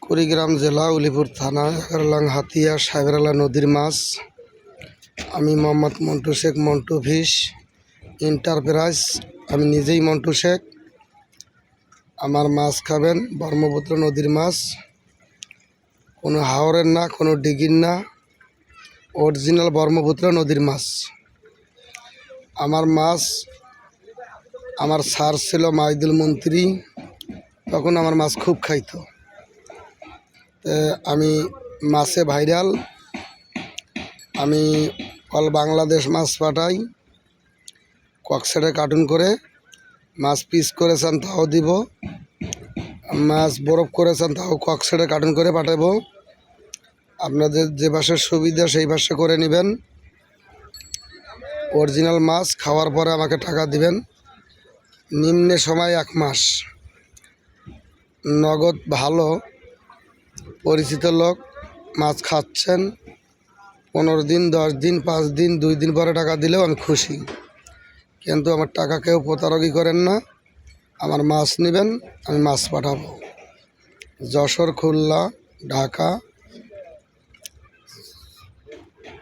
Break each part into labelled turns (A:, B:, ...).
A: কুড়িগ্রাম জেলা উলিপুর থানা এগারলাং হাতিয়া সাহেবেরালা নদীর মাছ। আমি মোহাম্মদ মন্টু শেখ, মন্টু ফিশ এন্টারপ্রাইজ। আমি নিজেই মন্টু শেখ। আমার মাছ খাবেন ব্রহ্মপুত্র নদীর মাছ, কোনো হাওরের না, কোনো ডিগির না, অরিজিনাল ব্রহ্মপুত্র নদীর মাছ। আমার মাছ, আমার স্যার ছিল মাইদুল মন্ত্রী, তখন আমার মাছ খুব খাইতো। আমি মাছে ভাইরাল। আমি অল বাংলাদেশ মাছ পাঠাই, কক্সেটে কার্টুন করে। মাছ পিস করেছেন তাও দিব, মাছ বরফ করেছেন তাও কক্সেটে কার্টুন করে পাঠাবো। আপনাদের যে ভাষার সুবিধা সেই ভাষা করে নেবেন। অরিজিনাল মাছ খাওয়ার পরে আমাকে টাকা দিবেন। নিম্নে সময় 1 মাস, নগদ ভালো পরিচিত লোক মাছ খাচ্ছেন। 15 দিন, 10 দিন, 5 দিন, 2 দিন পরে টাকা দিলেও আমি খুশি। কিন্তু আমার টাকা কেউ প্রতারকি করেন না। আমার মাছ নেবেন, আমি মাছ পাঠাবো। যশোর, খুলনা, ঢাকা,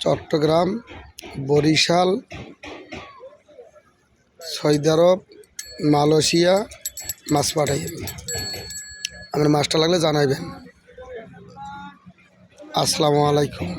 A: চট্টগ্রাম, বরিশাল, সৌদি আরব, মালয়েশিয়া মাছ পাঠাই আমি। আমার মাছটা লাগলে জানাইবেন। আসসালামু আলাইকুম।